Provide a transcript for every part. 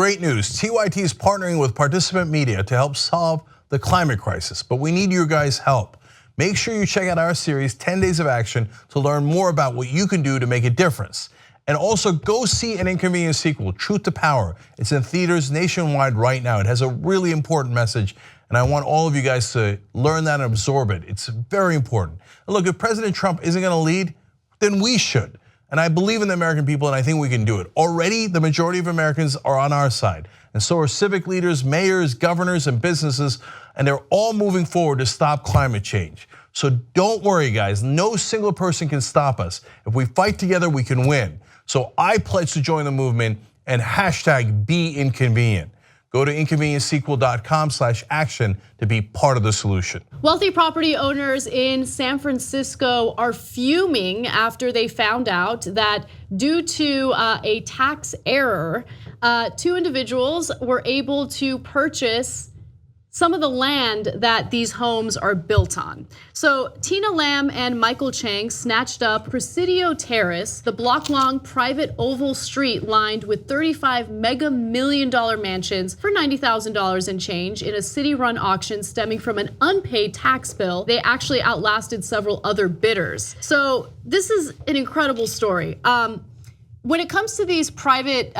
great news. TYT is partnering with Participant Media to help solve the climate crisis, but we need your guys' help. Make sure you check out our series, 10 Days of Action, to learn more about what you can do to make a difference. And also go see an Inconvenient sequel, Truth to Power. It's in theaters nationwide right now. It has a really important message, and I want all of you guys to learn that and absorb it. It's very important. And look, if President Trump isn't gonna lead, then we should. And I believe in the American people, and I think we can do it. Already, the majority of Americans are on our side, and so are civic leaders, mayors, governors, and businesses, and they're all moving forward to stop climate change. So don't worry, guys, no single person can stop us. If we fight together, we can win. So I pledge to join the movement and hashtag #BeInconvenient. Go to inconvenientsequel.com/action to be part of the solution. Wealthy property owners in San Francisco are fuming after they found out that due to a tax error, 2 individuals were able to purchase some of the land that these homes are built on. So Lam and Michael Cheng snatched up Presidio Terrace, the block-long private oval street lined with 35 mega million-dollar mansions for $90,000 and change in a city-run auction stemming from an unpaid tax bill. They actually outlasted several other bidders. So this is an incredible story. When it comes to these private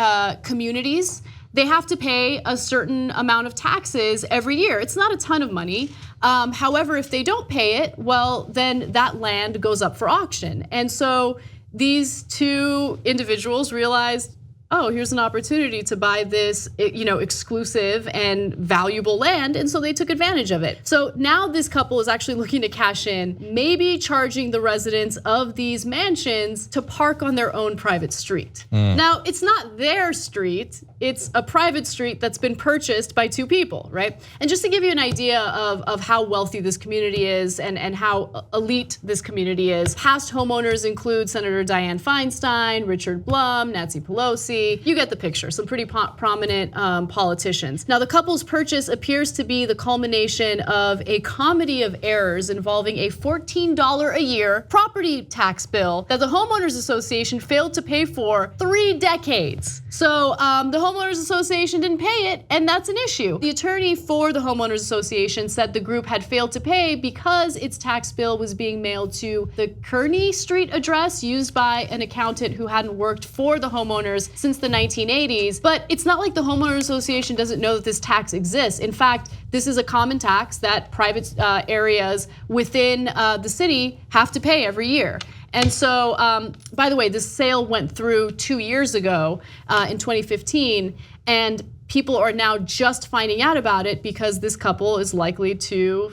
communities, they have to pay a certain amount of taxes every year. It's not a ton of money. However, if they don't pay it, well, then that land goes up for auction. And so these 2 individuals realized, oh, here's an opportunity to buy this exclusive and valuable land, and so they took advantage of it. So now this couple is actually looking to cash in, maybe charging the residents of these mansions to park on their own private street. Now, it's not their street, it's a private street that's been purchased by 2 people, right? And just to give you an idea of how wealthy this community is and how elite this community is, past homeowners include Senator Dianne Feinstein, Richard Blum, Nancy Pelosi. You get the picture, some pretty prominent politicians. Now, the couple's purchase appears to be the culmination of a comedy of errors involving a $14 a year property tax bill that the Homeowners Association failed to pay for 3 decades. So the Homeowners Association didn't pay it, and that's an issue. The attorney for the Homeowners Association said the group had failed to pay because its tax bill was being mailed to the Kearny Street address used by an accountant who hadn't worked for the homeowners since the 1980s. But it's not like the Homeowners Association doesn't know that this tax exists. In fact, this is a common tax that private areas within the city have to pay every year. And so, by the way, this sale went through 2 years ago in 2015, and people are now just finding out about it because this couple is likely to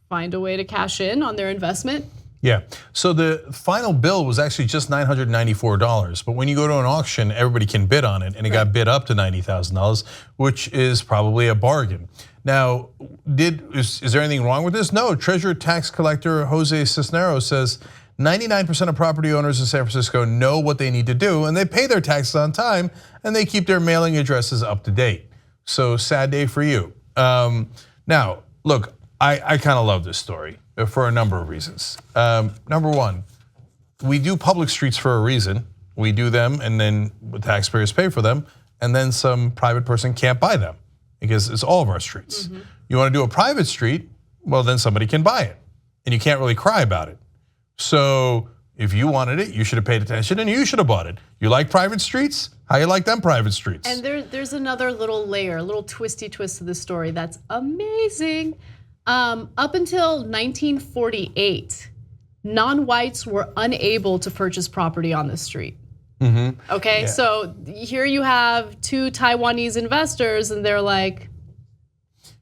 find a way to cash in on their investment. Yeah, so the final bill was actually just $994, but when you go to an auction, everybody can bid on it, and it got bid up to $90,000, which is probably a bargain. Now, is there anything wrong with this? No, Treasurer Tax Collector Jose Cisneros says 99% of property owners in San Francisco know what they need to do, and they pay their taxes on time, and they keep their mailing addresses up to date. So sad day for you. Now, look, I kind of love this story for a number of reasons. Number one, we do public streets for a reason. We do them, and then the taxpayers pay for them, and then some private person can't buy them because it's all of our streets. You want to do a private street, well, then somebody can buy it, and you can't really cry about it. So if you wanted it, you should have paid attention, and you should have bought it. You like private streets? How you like them private streets? And there's another little layer, a little twisty twist to the story that's amazing. Up until 1948, non-whites were unable to purchase property on the street. Okay, so here you have 2 Taiwanese investors, and they're like,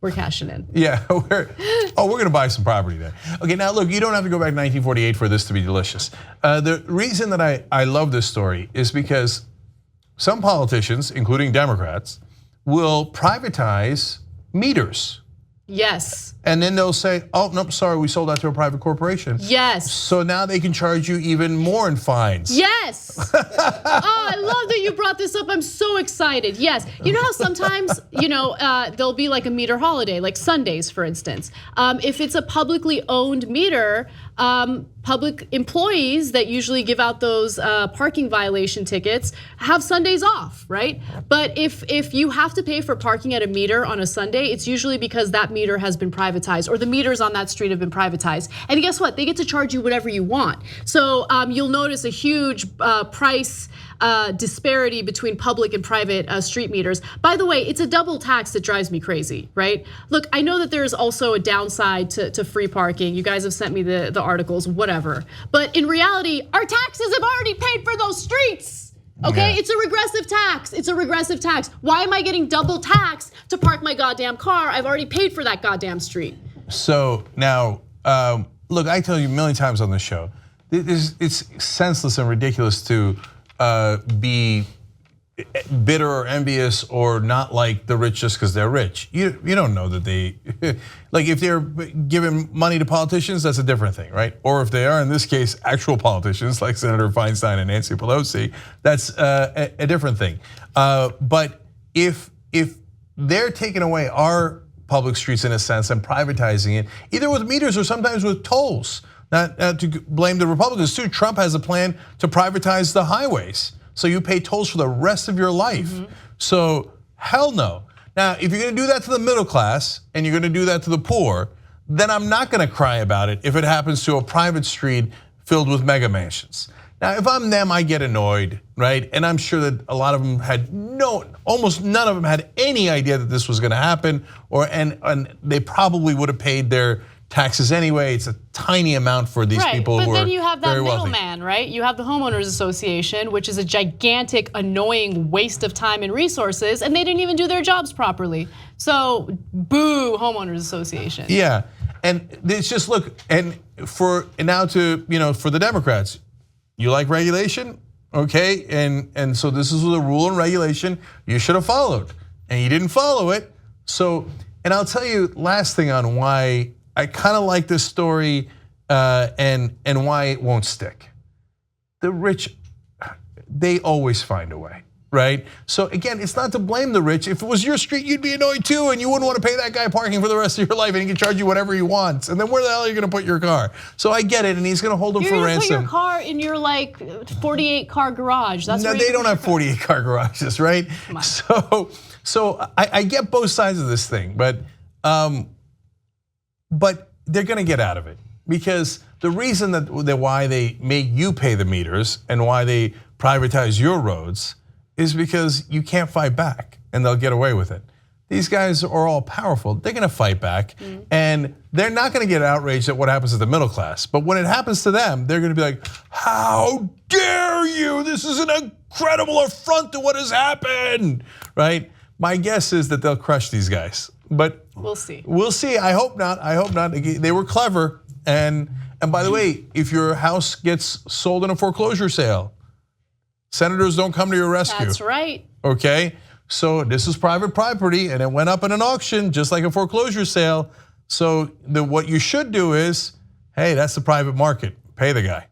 we're cashing in. Yeah, we're gonna buy some property there. Okay, now look, you don't have to go back to 1948 for this to be delicious. The reason that I love this story is because some politicians, including Democrats, will privatize meters. Yes. And then they'll say, oh, nope, sorry, we sold that to a private corporation. Yes. So now they can charge you even more in fines. Yes. Oh, I love that you brought this up. I'm so excited. Yes. You know how sometimes, there'll be like a meter holiday, like Sundays, for instance. If it's a publicly owned meter, public employees that usually give out those parking violation tickets have Sundays off, right? But if you have to pay for parking at a meter on a Sunday, it's usually because that meter has been privatized or the meters on that street have been privatized. And guess what? They get to charge you whatever you want. So you'll notice a huge price disparity between public and private street meters. By the way, it's a double tax that drives me crazy, right? Look, I know that there's also a downside to free parking. You guys have sent me the articles, whatever. But in reality, our taxes have already paid for those streets. Okay, yeah. It's a regressive tax. It's a regressive tax. Why am I getting double taxed to park my goddamn car? I've already paid for that goddamn street. So now, look, I tell you a million times on the show, it's senseless and ridiculous to be bitter or envious or not like the rich just because they're rich. You don't know that they, like if they're giving money to politicians, that's a different thing, right? Or if they are, in this case, actual politicians like Senator Feinstein and Nancy Pelosi, that's a different thing. But if they're taking away our public streets in a sense and privatizing it, either with meters or sometimes with tolls, not to blame the Republicans too, Trump has a plan to privatize the highways. So you pay tolls for the rest of your life. So hell no. Now, if you're gonna do that to the middle class and you're gonna do that to the poor, then I'm not gonna cry about it if it happens to a private street filled with mega mansions. Now, if I'm them, I get annoyed, right? And I'm sure that a lot of them had almost none of them had any idea that this was gonna happen, and they probably would have paid their taxes anyway. It's a tiny amount for these people who are very wealthy. But then you have that middleman, right? You have the homeowners association, which is a gigantic, annoying waste of time and resources, and they didn't even do their jobs properly. So, boo, homeowners association. Yeah, and it's just look, and now to for the Democrats, you like regulation, okay? And so this is the rule and regulation you should have followed, and you didn't follow it. So, and I'll tell you last thing on why I kind of like this story and why it won't stick. The rich, they always find a way, right? So again, it's not to blame the rich. If it was your street, you'd be annoyed too, and you wouldn't want to pay that guy parking for the rest of your life, and he can charge you whatever he wants. And then where the hell are you going to put your car? So I get it, and he's going to hold him for ransom. You're going to put your car in your 48-car garage. That's no, they don't have 48-car garages, right? So I get both sides of this thing, but they're gonna get out of it because the reason that why they make you pay the meters and why they privatize your roads is because you can't fight back and they'll get away with it. These guys are all powerful. They're gonna fight back and they're not gonna get outraged at what happens to the middle class. But when it happens to them, they're gonna be like, how dare you? This is an incredible affront to what has happened, right? My guess is that they'll crush these guys. But we'll see. We'll see. I hope not. I hope not. They were clever. And by the way, if your house gets sold in a foreclosure sale, senators don't come to your rescue. That's right. Okay? So this is private property and it went up in an auction just like a foreclosure sale. So what you should do is, hey, that's the private market. Pay the guy.